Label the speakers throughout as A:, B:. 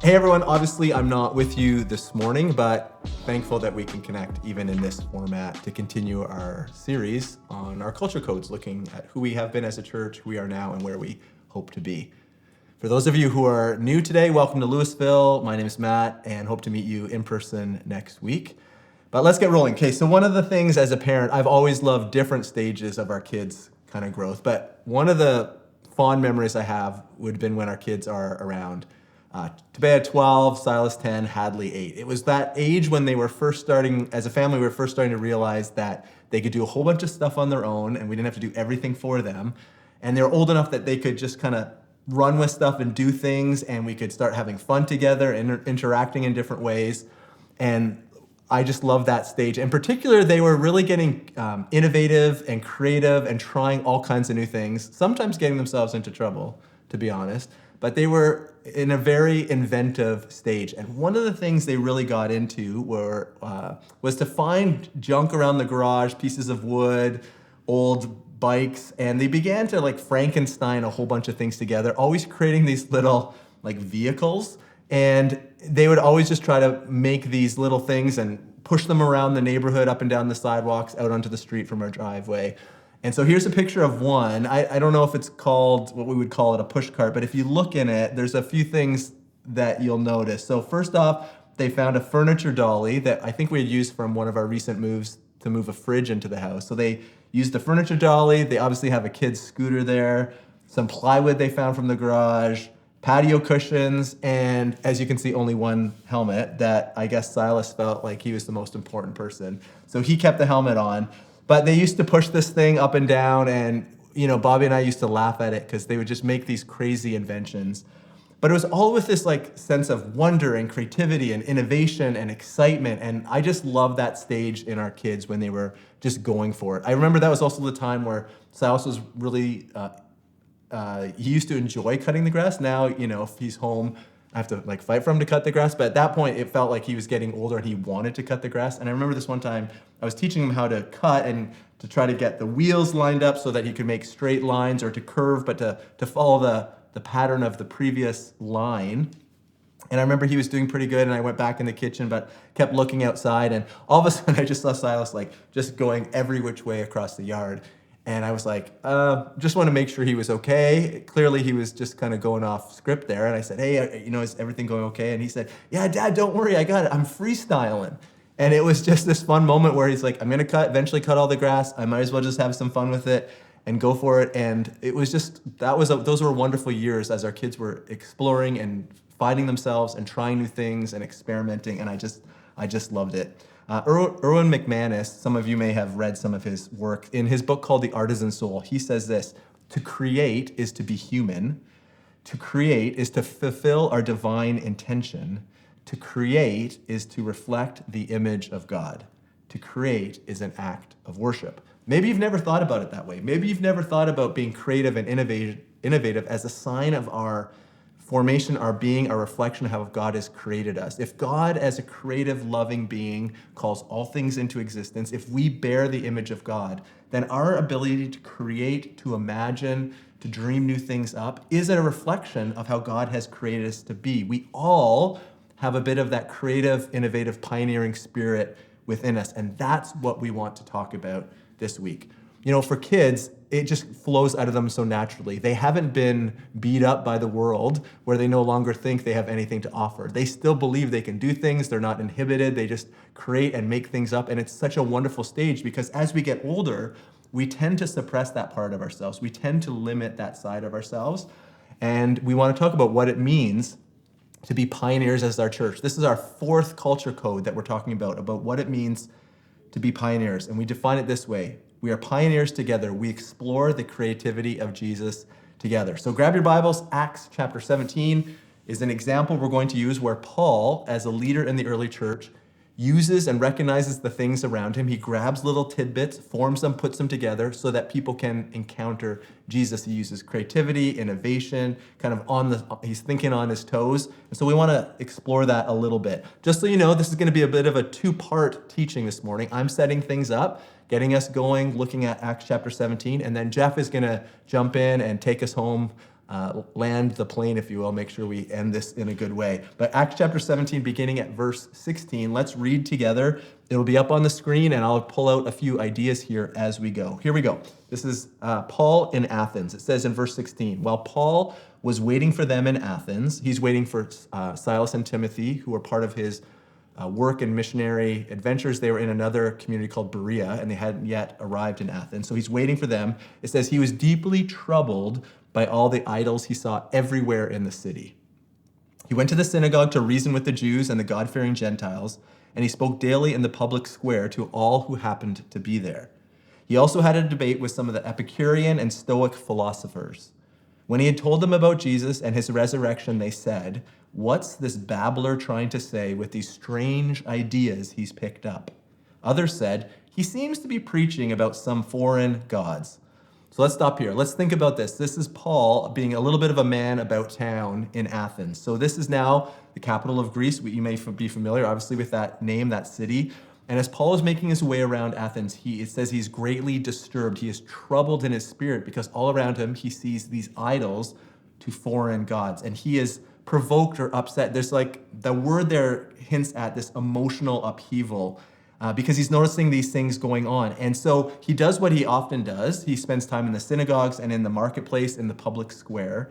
A: Hey everyone, obviously I'm not with you this morning, but thankful that we can connect even in this format to continue our series on our culture codes, looking at who we have been as a church, who we are now, and where we hope to be. For those of you who are new today, welcome to Lewisville. My name is Matt and hope to meet you in person next week. But let's get rolling. Okay, so one of the things as a parent, I've always loved different stages of our kids' kind of growth, but one of the fond memories I have would have been when our kids are around. Today at 12, Silas 10, Hadley 8. It was that age when they were first starting, as a family, we were first starting to realize that they could do a whole bunch of stuff on their own and we didn't have to do everything for them. And they were old enough that they could just kind of run with stuff and do things, and we could start having fun together and interacting in different ways. And I just love that stage. In particular, they were really getting innovative and creative and trying all kinds of new things, sometimes getting themselves into trouble, to be honest. But they were in a very inventive stage. And one of the things they really got into was to find junk around the garage, pieces of wood, old bikes, and they began to like Frankenstein a whole bunch of things together, always creating these little like vehicles. And they would always just try to make these little things and push them around the neighborhood, up and down the sidewalks, out onto the street from our driveway. And so here's a picture of one. I don't know if it's called, what we would call it, a push cart, but if you look in it, there's a few things that you'll notice. So first off, they found a furniture dolly that I think we had used from one of our recent moves to move a fridge into the house. So they used the furniture dolly. They obviously have a kid's scooter there, some plywood they found from the garage, patio cushions, and as you can see, only one helmet that I guess Silas felt like he was the most important person. So he kept the helmet on. But they used to push this thing up and down, and Bobby and I used to laugh at it because they would just make these crazy inventions. But it was all with this like sense of wonder and creativity and innovation and excitement, and I just love that stage in our kids when they were just going for it. I remember that was also the time where Silas was really, he used to enjoy cutting the grass. Now, if he's home, I have to like fight for him to cut the grass. But at that point, it felt like he was getting older and he wanted to cut the grass. And I remember this one time, I was teaching him how to cut and to try to get the wheels lined up so that he could make straight lines, or to curve, but to follow the pattern of the previous line. And I remember he was doing pretty good, and I went back in the kitchen, but kept looking outside. And all of a sudden, I just saw Silas like just going every which way across the yard. And I was like, just want to make sure he was okay. Clearly, he was just kind of going off script there. And I said, hey, is everything going okay? And he said, yeah, Dad, don't worry, I got it. I'm freestyling. And it was just this fun moment where he's like, I'm going to eventually cut all the grass. I might as well just have some fun with it and go for it. And it was just, those were wonderful years as our kids were exploring and finding themselves and trying new things and experimenting. And I just loved it. Erwin McManus, some of you may have read some of his work. In his book called The Artisan Soul, he says this: to create is to be human. To create is to fulfill our divine intention. To create is to reflect the image of God. To create is an act of worship. Maybe you've never thought about it that way. Maybe you've never thought about being creative and innovative as a sign of our formation, our being, our reflection of how God has created us. If God, as a creative, loving being, calls all things into existence, if we bear the image of God, then our ability to create, to imagine, to dream new things up is a reflection of how God has created us to be. We all have a bit of that creative, innovative, pioneering spirit within us, and that's what we want to talk about this week. For kids, it just flows out of them so naturally. They haven't been beat up by the world where they no longer think they have anything to offer. They still believe they can do things. They're not inhibited. They just create and make things up. And it's such a wonderful stage because as we get older, we tend to suppress that part of ourselves. We tend to limit that side of ourselves. And we want to talk about what it means to be pioneers as our church. This is our fourth culture code that we're talking about what it means to be pioneers. And we define it this way: we are pioneers together. We explore the creativity of Jesus together. So grab your Bibles. Acts chapter 17 is an example we're going to use where Paul, as a leader in the early church, uses and recognizes the things around him. He grabs little tidbits, forms them, puts them together so that people can encounter Jesus. He uses creativity, innovation, he's thinking on his toes. And so we want to explore that a little bit. Just so you know, this is going to be a bit of a two-part teaching this morning. I'm setting things up, getting us going, looking at Acts chapter 17, and then Jeff is going to jump in and take us home land the plane, if you will, make sure we end this in a good way. But Acts chapter 17, beginning at verse 16, let's read together. It'll be up on the screen, and I'll pull out a few ideas here as we go. Here we go. This is Paul in Athens. It says in verse 16, while Paul was waiting for them in Athens, he's waiting for Silas and Timothy, who were part of his work and missionary adventures. They were in another community called Berea, and they hadn't yet arrived in Athens. So he's waiting for them. It says he was deeply troubled by all the idols he saw everywhere in the city. He went to the synagogue to reason with the Jews and the God-fearing Gentiles, and he spoke daily in the public square to all who happened to be there. He also had a debate with some of the Epicurean and Stoic philosophers. When he had told them about Jesus and his resurrection, they said, "What's this babbler trying to say with these strange ideas he's picked up?" Others said, "He seems to be preaching about some foreign gods." So let's stop here. Let's think about this. This is Paul being a little bit of a man about town in Athens. So this is now the capital of Greece. You may be familiar, obviously, with that name, that city. And as Paul is making his way around Athens, it says he's greatly disturbed. He is troubled in his spirit because all around him he sees these idols to foreign gods. And he is provoked or upset. There's the word there hints at this emotional upheaval because he's noticing these things going on. And so he does what he often does. He spends time in the synagogues and in the marketplace, in the public square.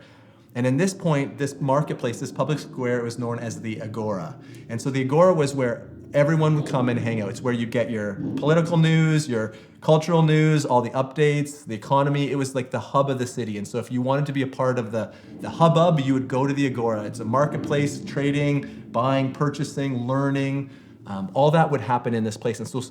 A: And in this point, this marketplace, this public square, was known as the Agora. And so the Agora was where everyone would come and hang out. It's where you get your political news, your cultural news, all the updates, the economy. It was like the hub of the city. And so if you wanted to be a part of the hubbub, you would go to the Agora. It's a marketplace, trading, buying, purchasing, learning. All that would happen in this place. And so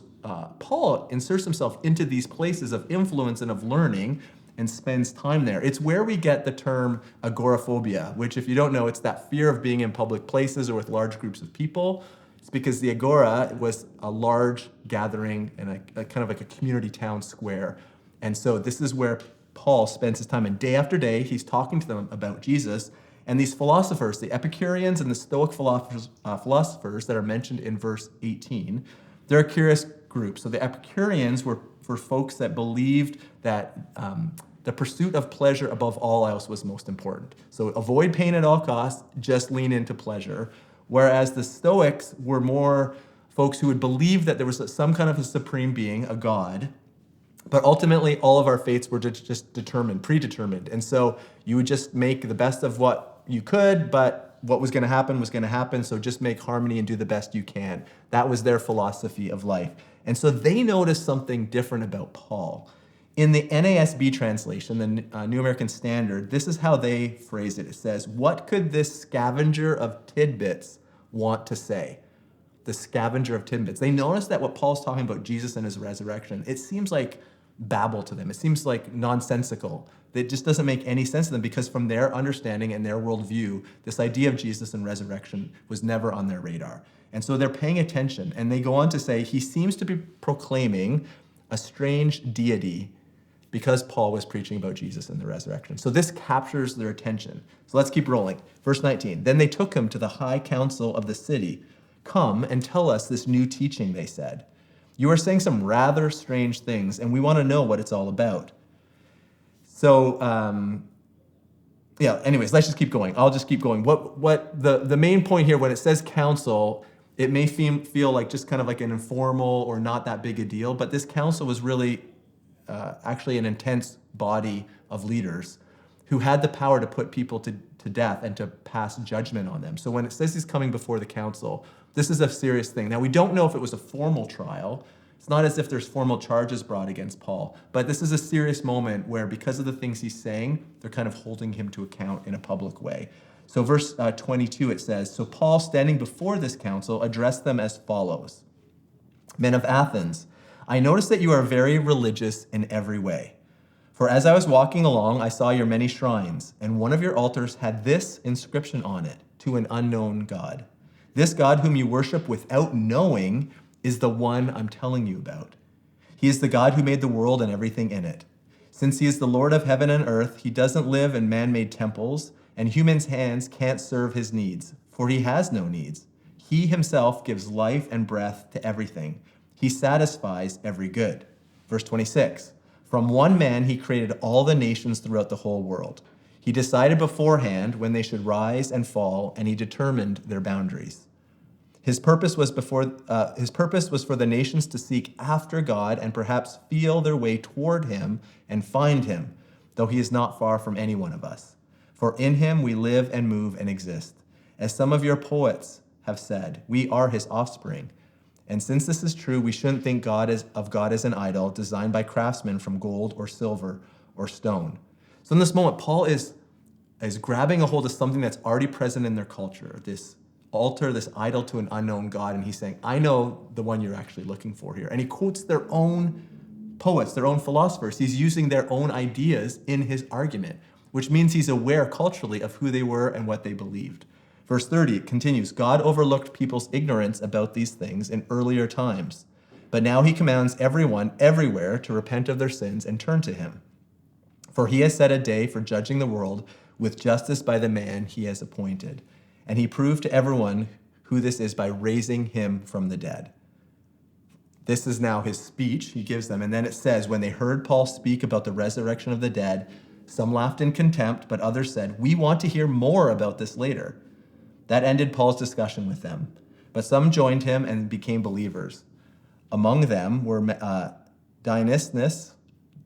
A: Paul inserts himself into these places of influence and of learning and spends time there. It's where we get the term agoraphobia, which, if you don't know, it's that fear of being in public places or with large groups of people. It's because the Agora was a large gathering and a kind of like a community town square. And so this is where Paul spends his time. And day after day, he's talking to them about Jesus. And these philosophers, the Epicureans and the Stoic philosophers that are mentioned in verse 18, they're a curious group. So the Epicureans were for folks that believed that the pursuit of pleasure above all else was most important. So avoid pain at all costs, just lean into pleasure. Whereas the Stoics were more folks who would believe that there was some kind of a supreme being, a god, but ultimately all of our fates were just predetermined. And so you would just make the best of what you could, but what was going to happen was going to happen, so just make harmony and do the best you can. That was their philosophy of life. And so they noticed something different about Paul. In the NASB translation, the New American Standard, this is how they phrase it. It says, "What could this scavenger of tidbits want to say?" The scavenger of tidbits. They noticed that what Paul's talking about, Jesus and his resurrection, it seems like babble to them. It seems like nonsensical. It just doesn't make any sense to them because from their understanding and their worldview, this idea of Jesus and resurrection was never on their radar. And so they're paying attention. And they go on to say, he seems to be proclaiming a strange deity because Paul was preaching about Jesus and the resurrection. So this captures their attention. So let's keep rolling. Verse 19, "Then they took him to the high council of the city. 'Come and tell us this new teaching,' they said. 'You are saying some rather strange things, and we want to know what it's all about.'" So, anyways, let's just keep going. I'll just keep going. What the main point here, when it says council, it may feel like just kind of like an informal or not that big a deal, but this council was really actually an intense body of leaders who had the power to put people to death and to pass judgment on them. So when it says he's coming before the council, this is a serious thing. Now, we don't know if it was a formal trial. It's not as if there's formal charges brought against Paul, but this is a serious moment where, because of the things he's saying, they're kind of holding him to account in a public way. So verse 22, it says, "So Paul, standing before this council, addressed them as follows. 'Men of Athens, I notice that you are very religious in every way. For as I was walking along, I saw your many shrines, and one of your altars had this inscription on it, 'To an unknown God.' This God whom you worship without knowing is the one I'm telling you about. He is the God who made the world and everything in it. Since he is the Lord of heaven and earth, he doesn't live in man-made temples, and humans' hands can't serve his needs, for he has no needs. He himself gives life and breath to everything. He satisfies every good." Verse 26, "From one man he created all the nations throughout the whole world. He decided beforehand when they should rise and fall, and he determined their boundaries. His purpose was for the nations to seek after God and perhaps feel their way toward him and find him, though he is not far from any one of us. For in him we live and move and exist. As some of your poets have said, we are his offspring. And since this is true, we shouldn't think of God as an idol designed by craftsmen from gold or silver or stone. So in this moment, Paul is grabbing a hold of something that's already present in their culture, this altar, this idol to an unknown God, and he's saying, I know the one you're actually looking for here. And he quotes their own poets, their own philosophers. He's using their own ideas in his argument, which means he's aware culturally of who they were and what they believed. Verse 30 continues, God overlooked people's ignorance about these things in earlier times, but now he commands everyone everywhere to repent of their sins and turn to him. For he has set a day for judging the world with justice by the man he has appointed. And he proved to everyone who this is by raising him from the dead. This is now his speech he gives them. And then it says, when they heard Paul speak about the resurrection of the dead, some laughed in contempt, but others said, we want to hear more about this later. That ended Paul's discussion with them. But some joined him and became believers. Among them were Dionysius,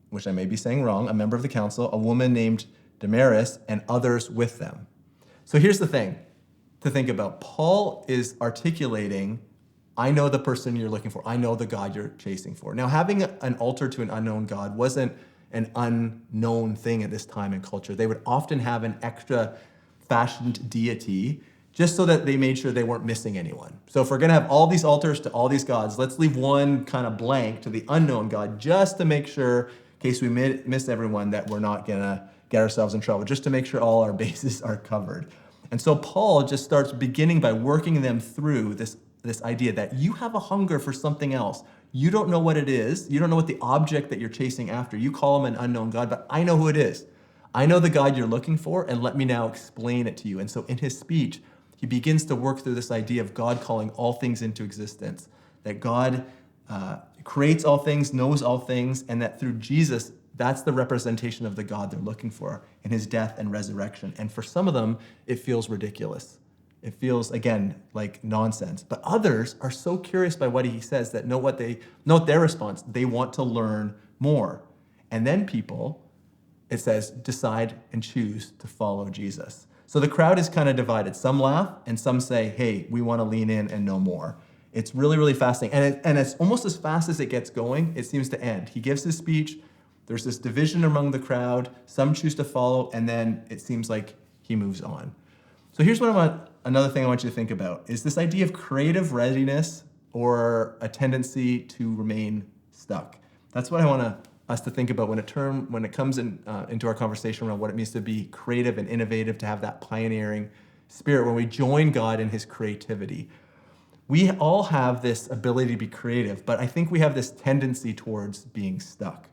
A: which I may be saying wrong, a member of the council, a woman named Damaris, and others with them. So here's the thing to think about. Paul is articulating, I know the person you're looking for. I know the God you're chasing for. Now, having an altar to an unknown God wasn't an unknown thing at this time in culture. They would often have an extra fashioned deity just so that they made sure they weren't missing anyone. So if we're going to have all these altars to all these gods, let's leave one kind of blank to the unknown God just to make sure, in case we miss everyone, that we're not going to get ourselves in trouble, just to make sure all our bases are covered. And so Paul just starts beginning by working them through this idea that you have a hunger for something else. You don't know what it is. You don't know what the object that you're chasing after. You call him an unknown God, but I know who it is. I know the God you're looking for, and let me now explain it to you. And so in his speech, he begins to work through this idea of God calling all things into existence, that God creates all things, knows all things, and that through Jesus, that's the representation of the God they're looking for in his death and resurrection. And for some of them, it feels ridiculous. It feels, again, like nonsense. But others are so curious by what he says that note their response. They want to learn more. And then people, it says, decide and choose to follow Jesus. So the crowd is kind of divided. Some laugh and some say, hey, we want to lean in and know more. It's really, really fascinating. And it's almost as fast as it gets going, it seems to end. He gives his speech. There's this division among the crowd. Some choose to follow, and then it seems like he moves on. So here's another thing I want you to think about, is this idea of creative readiness or a tendency to remain stuck. That's what I want us to think about when it comes into our conversation around what it means to be creative and innovative, to have that pioneering spirit when we join God in his creativity. We all have this ability to be creative, but I think we have this tendency towards being stuck.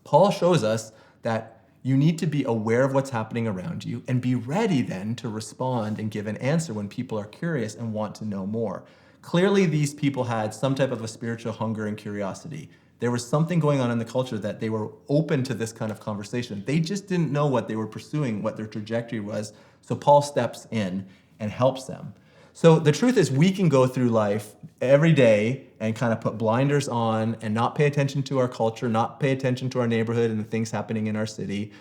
A: Paul shows us that you need to be aware of what's happening around you and be ready then to respond and give an answer when people are curious and want to know more. Clearly, these people had some type of a spiritual hunger and curiosity. There was something going on in the culture that they were open to this kind of conversation. They just didn't know what they were pursuing, what their trajectory was. So Paul steps in and helps them. So the truth is, we can go through life every day and kind of put blinders on and not pay attention to our culture, not pay attention to our neighborhood and the things happening in our city.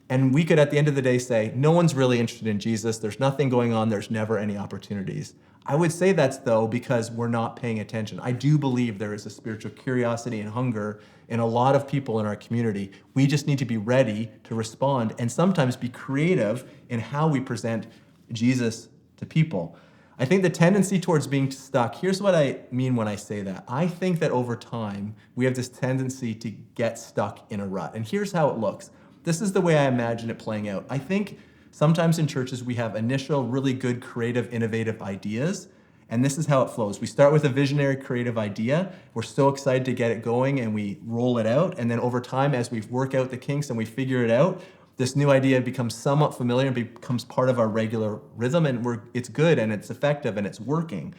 A: And we could, at the end of the day, say, no one's really interested in Jesus. There's nothing going on. There's never any opportunities. I would say that's, though, because we're not paying attention. I do believe there is a spiritual curiosity and hunger in a lot of people in our community. We just need to be ready to respond and sometimes be creative in how we present Jesus to people. I think the tendency towards being stuck, here's what I mean when I say that. I think that over time, we have this tendency to get stuck in a rut. And here's how it looks. This is the way I imagine it playing out. I think sometimes in churches, we have initial, really good, creative, innovative ideas. And this is how it flows. We start with a visionary, creative idea. We're so excited to get it going and we roll it out. And then over time, as we work out the kinks and we figure it out, this new idea becomes somewhat familiar and becomes part of our regular rhythm, and it's good and it's effective and it's working.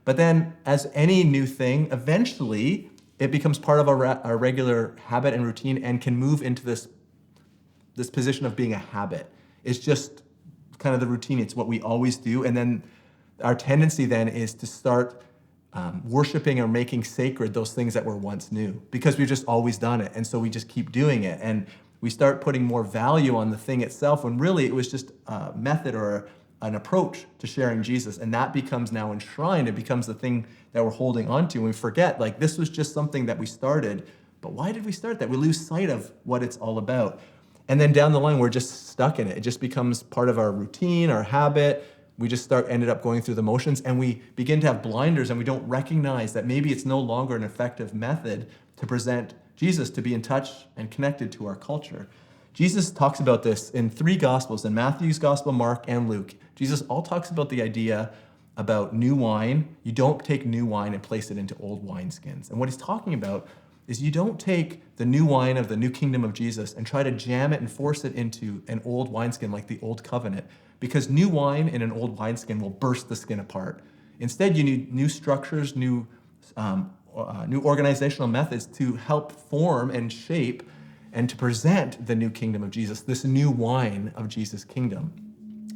A: But then, as any new thing, eventually it becomes part of our regular habit and routine and can move into this position of being a habit. It's just kind of the routine. It's what we always do. And then our tendency then is to start worshiping or making sacred those things that were once new because we've just always done it. And so we just keep doing it. And we start putting more value on the thing itself when really it was just a method or an approach to sharing Jesus. And that becomes now enshrined. It becomes the thing that we're holding on to. And we forget, like, this was just something that we started. But why did we start that? We lose sight of what it's all about. And then down the line, we're just stuck in it. It just becomes part of our routine, our habit. We just ended up going through the motions, and we begin to have blinders, and we don't recognize that maybe it's no longer an effective method to present Jesus, to be in touch and connected to our culture. Jesus talks about this in 3 Gospels, in Matthew's Gospel, Mark, and Luke. Jesus all talks about the idea about new wine. You don't take new wine and place it into old wineskins. And what he's talking about is you don't take the new wine of the new kingdom of Jesus and try to jam it and force it into an old wineskin like the old covenant, because new wine in an old wineskin will burst the skin apart. Instead, you need new structures, new organizational methods to help form and shape and to present the new kingdom of Jesus, this new wine of Jesus' kingdom.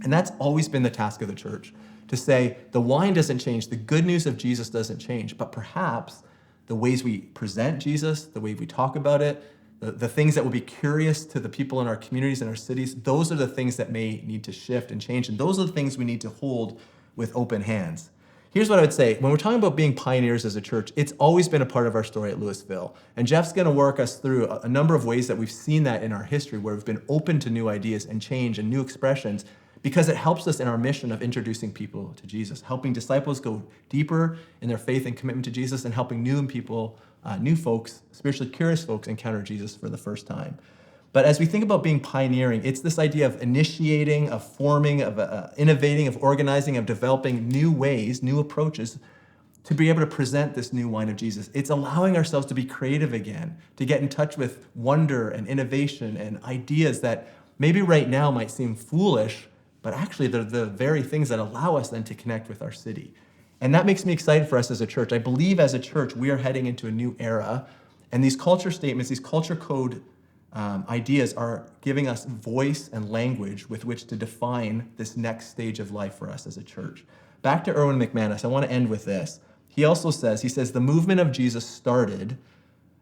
A: And that's always been the task of the church, to say the wine doesn't change, the good news of Jesus doesn't change, but perhaps the ways we present Jesus, the way we talk about it, the things that will be curious to the people in our communities and our cities, those are the things that may need to shift and change. And those are the things we need to hold with open hands. Here's what I would say. When we're talking about being pioneers as a church, it's always been a part of our story at Lewisville. And Jeff's going to work us through a number of ways that we've seen that in our history, where we've been open to new ideas and change and new expressions, because it helps us in our mission of introducing people to Jesus, helping disciples go deeper in their faith and commitment to Jesus, and helping new folks, spiritually curious folks, encounter Jesus for the first time. But as we think about being pioneering, it's this idea of initiating, of forming, of innovating, of organizing, of developing new ways, new approaches to be able to present this new wine of Jesus. It's allowing ourselves to be creative again, to get in touch with wonder and innovation and ideas that maybe right now might seem foolish, but actually they're the very things that allow us then to connect with our city. And that makes me excited for us as a church. I believe as a church, we are heading into a new era, and these culture statements, these culture code ideas are giving us voice and language with which to define this next stage of life for us as a church. Back to Erwin McManus, I want to end with this. He says, the movement Jesus started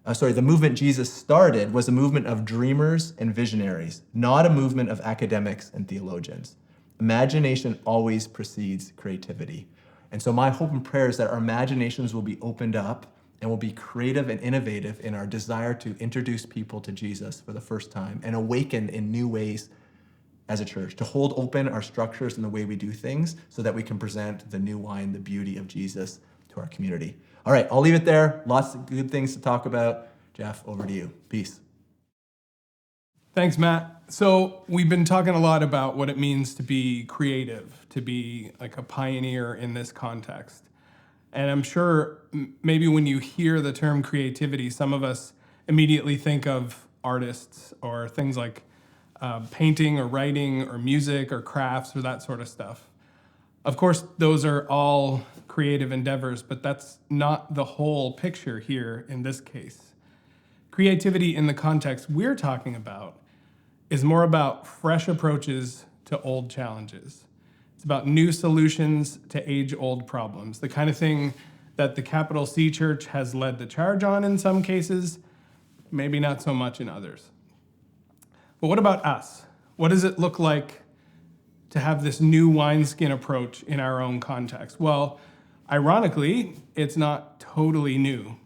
A: was a movement of dreamers and visionaries, not a movement of academics and theologians. Imagination always precedes creativity. And so my hope and prayer is that our imaginations will be opened up and will be creative and innovative in our desire to introduce people to Jesus for the first time and awaken in new ways as a church, to hold open our structures and the way we do things so that we can present the new wine, the beauty of Jesus to our community. All right, I'll leave it there. Lots of good things to talk about. Jeff, over to you. Peace.
B: Thanks, Matt. So we've been talking a lot about what it means to be creative, to be like a pioneer in this context. And I'm sure maybe when you hear the term creativity, some of us immediately think of artists or things like painting or writing or music or crafts or that sort of stuff. Of course, those are all creative endeavors, but that's not the whole picture here in this case. Creativity in the context we're talking about is more about fresh approaches to old challenges. It's about new solutions to age-old problems, the kind of thing that the capital C Church has led the charge on in some cases, maybe not so much in others. But what about us? What does it look like to have this new wineskin approach in our own context? Well, ironically, it's not totally new.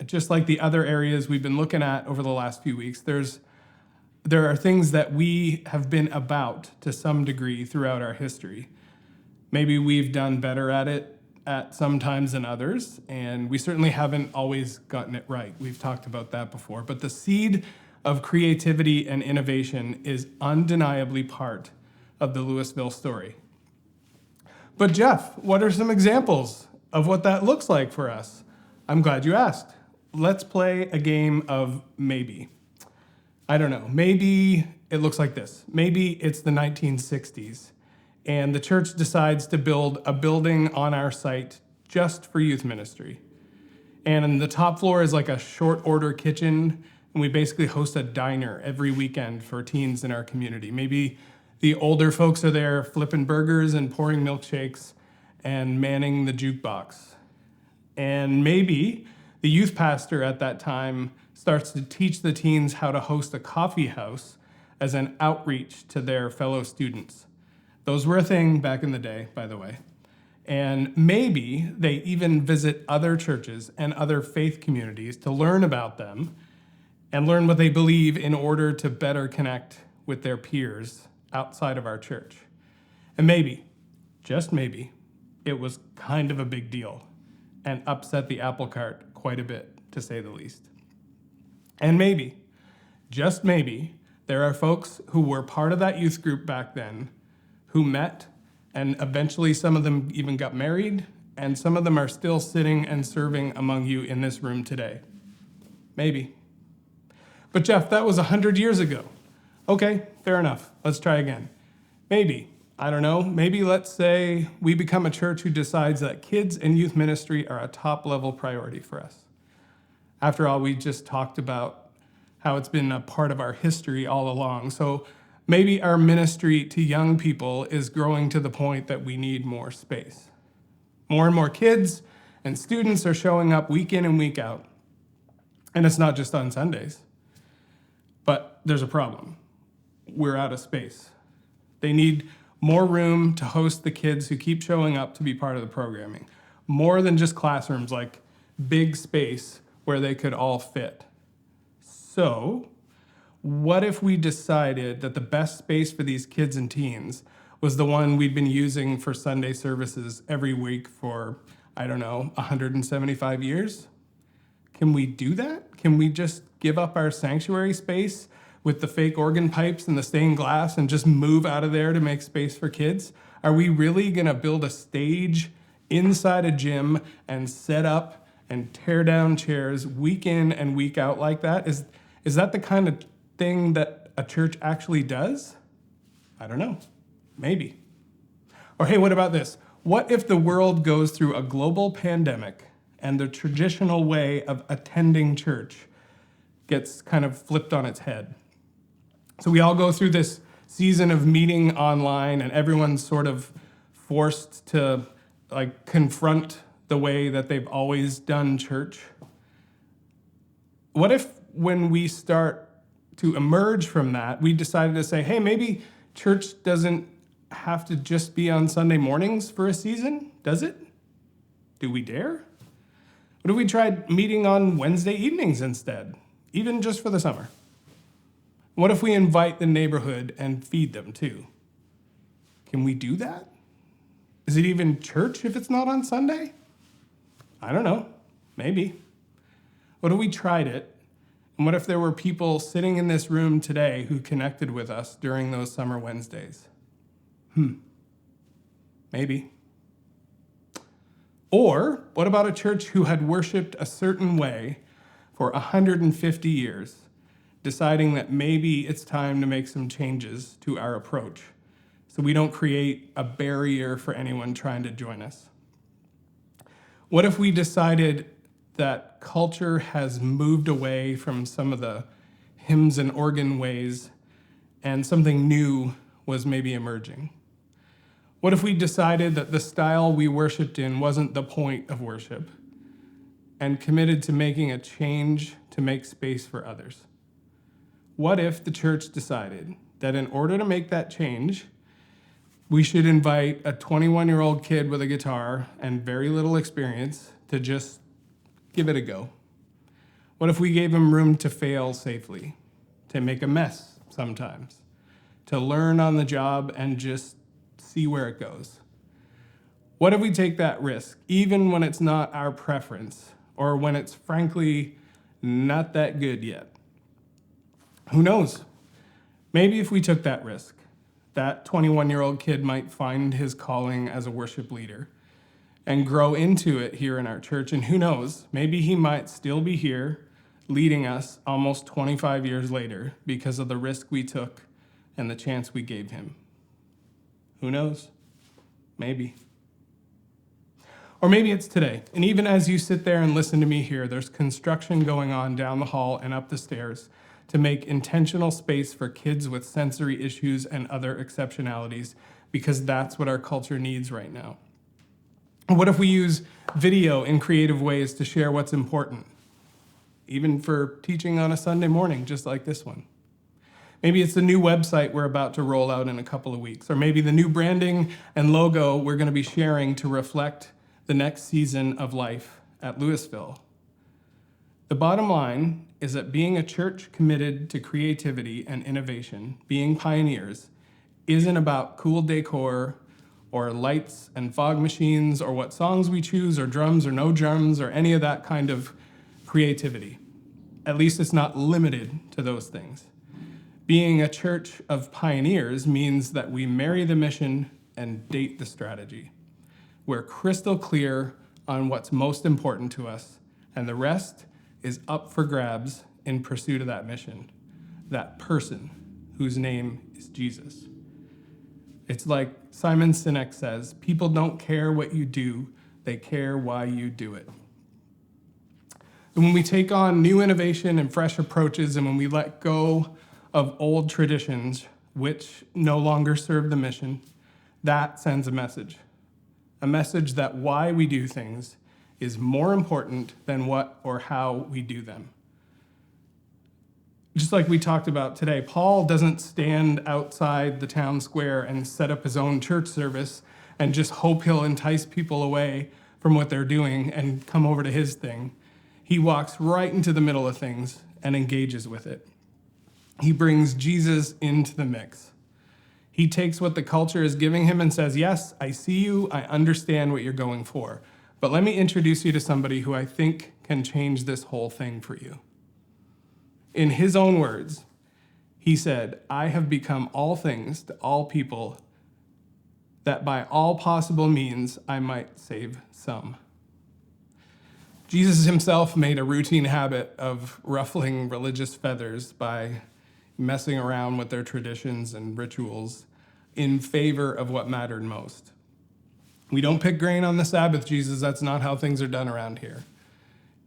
B: Just like the other areas we've been looking at over the last few weeks, there are things that we have been about to some degree throughout our history. Maybe we've done better at it at some times than others, and we certainly haven't always gotten it right. We've talked about that before. But the seed of creativity and innovation is undeniably part of the Lewisville story. But Jeff, what are some examples of what that looks like for us? I'm glad you asked. Let's play a game of maybe. I don't know, maybe it looks like this. Maybe it's the 1960s, and the church decides to build a building on our site just for youth ministry. And the top floor is like a short order kitchen, and we basically host a diner every weekend for teens in our community. Maybe The older folks are there flipping burgers and pouring milkshakes and manning the jukebox. And maybe the youth pastor at that time starts to teach the teens how to host a coffee house as an outreach to their fellow students. Those were a thing back in the day, by the way. And maybe they even visit other churches and other faith communities to learn about them and learn what they believe in order to better connect with their peers outside of our church. And maybe, just maybe, it was kind of a big deal and upset the apple cart quite a bit, to say the least. And maybe, just maybe, there are folks who were part of that youth group back then who met, and eventually some of them even got married, and some of them are still sitting and serving among you in this room today. Maybe. But Jeff, that was 100 years ago. Okay, fair enough. Let's try again. Maybe, I don't know, maybe let's say we become a church who decides that kids and youth ministry are a top-level priority for us. After all, we just talked about how it's been a part of our history all along. So maybe our ministry to young people is growing to the point that we need more space. More and more kids and students are showing up week in and week out. And it's not just on Sundays. But there's a problem. We're out of space. They need more room to host the kids who keep showing up to be part of the programming. More than just classrooms, like big space where they could all fit. So, what if we decided that the best space for these kids and teens was the one we'd been using for Sunday services every week for, 175 years? Can we do that? Can we just give up our sanctuary space with the fake organ pipes and the stained glass and just move out of there to make space for kids? Are we really gonna build a stage inside a gym and set up and tear down chairs week in and week out like that? Is that the kind of thing that a church actually does? I don't know. Maybe. Or hey, what about this? What if the world goes through a global pandemic and the traditional way of attending church gets kind of flipped on its head? So we all go through this season of meeting online and everyone's sort of forced to confront the way that they've always done church. What if when we start to emerge from that, we decided to say, hey, maybe church doesn't have to just be on Sunday mornings for a season, does it? Do we dare? What if we tried meeting on Wednesday evenings instead, even just for the summer? What if we invite the neighborhood and feed them too? Can we do that? Is it even church if it's not on Sunday? I don't know, maybe. What if we tried it? And what if there were people sitting in this room today who connected with us during those summer Wednesdays? Maybe. Or what about a church who had worshiped a certain way for 150 years, deciding that maybe it's time to make some changes to our approach so we don't create a barrier for anyone trying to join us? What if we decided that culture has moved away from some of the hymns and organ ways and something new was maybe emerging? What if we decided that the style we worshiped in wasn't the point of worship and committed to making a change to make space for others? What if the church decided that in order to make that change, we should invite a 21-year-old kid with a guitar and very little experience to just give it a go? What if we gave him room to fail safely, to make a mess sometimes, to learn on the job and just see where it goes? What if we take that risk, even when it's not our preference, or when it's frankly not that good yet? Who knows? Maybe if we took that risk, that 21-year-old kid might find his calling as a worship leader and grow into it here in our church. And who knows, maybe he might still be here leading us almost 25 years later because of the risk we took and the chance we gave him. Who knows? Maybe. Or maybe it's today. And even as you sit there and listen to me here, there's construction going on down the hall and up the stairs to make intentional space for kids with sensory issues and other exceptionalities, because that's what our culture needs right now? What if we use video in creative ways to share what's important, even for teaching on a Sunday morning, just like this one? Maybe it's the new website we're about to roll out in a couple of weeks, or maybe the new branding and logo we're going to be sharing to reflect the next season of life at Lewisville. The bottom line is that being a church committed to creativity and innovation, being pioneers, isn't about cool decor or lights and fog machines or what songs we choose or drums or no drums or any of that kind of creativity. At least it's not limited to those things. Being a church of pioneers means that we marry the mission and date the strategy. We're crystal clear on what's most important to us, and the rest is up for grabs in pursuit of that mission, that person whose name is Jesus. It's like Simon Sinek says, people don't care what you do, they care why you do it. And when we take on new innovation and fresh approaches, and when we let go of old traditions which no longer serve the mission, that sends a message that why we do things is more important than what or how we do them. Just like we talked about today, Paul doesn't stand outside the town square and set up his own church service and just hope he'll entice people away from what they're doing and come over to his thing. He walks right into the middle of things and engages with it. He brings Jesus into the mix. He takes what the culture is giving him and says, yes, I see you, I understand what you're going for, but let me introduce you to somebody who I think can change this whole thing for you. In his own words, he said, I have become all things to all people, that by all possible means I might save some. Jesus himself made a routine habit of ruffling religious feathers by messing around with their traditions and rituals in favor of what mattered most. We don't pick grain on the Sabbath, Jesus. That's not how things are done around here.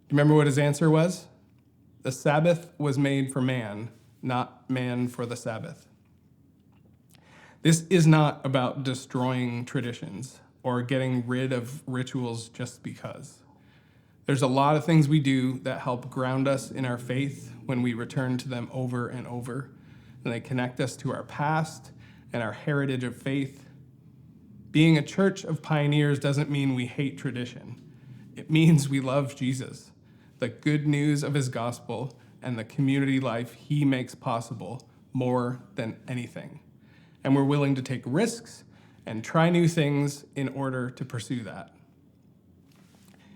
B: Remember what his answer was? The Sabbath was made for man, not man for the Sabbath. This is not about destroying traditions or getting rid of rituals just because. There's a lot of things we do that help ground us in our faith when we return to them over and over, and they connect us to our past and our heritage of faith. Being a church of pioneers doesn't mean we hate tradition. It means we love Jesus, the good news of his gospel, and the community life he makes possible more than anything. And we're willing to take risks and try new things in order to pursue that.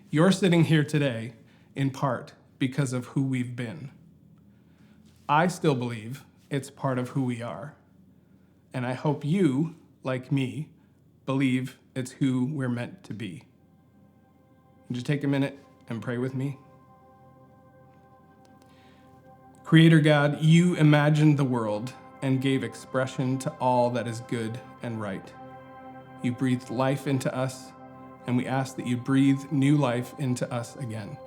B: You're sitting here today in part because of who we've been. I still believe it's part of who we are. And I hope you, like me, believe it's who we're meant to be. Would you take a minute and pray with me? Creator God, you imagined the world and gave expression to all that is good and right. You breathed life into us, and we ask that you breathe new life into us again.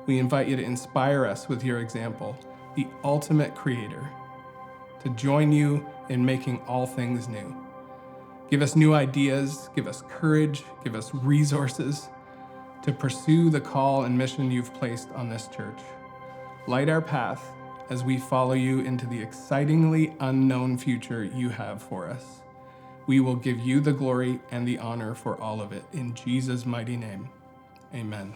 B: We invite you to inspire us with your example, the ultimate creator, to join you in making all things new. Give us new ideas, give us courage, give us resources to pursue the call and mission you've placed on this church. Light our path as we follow you into the excitingly unknown future you have for us. We will give you the glory and the honor for all of it. In Jesus' mighty name, amen.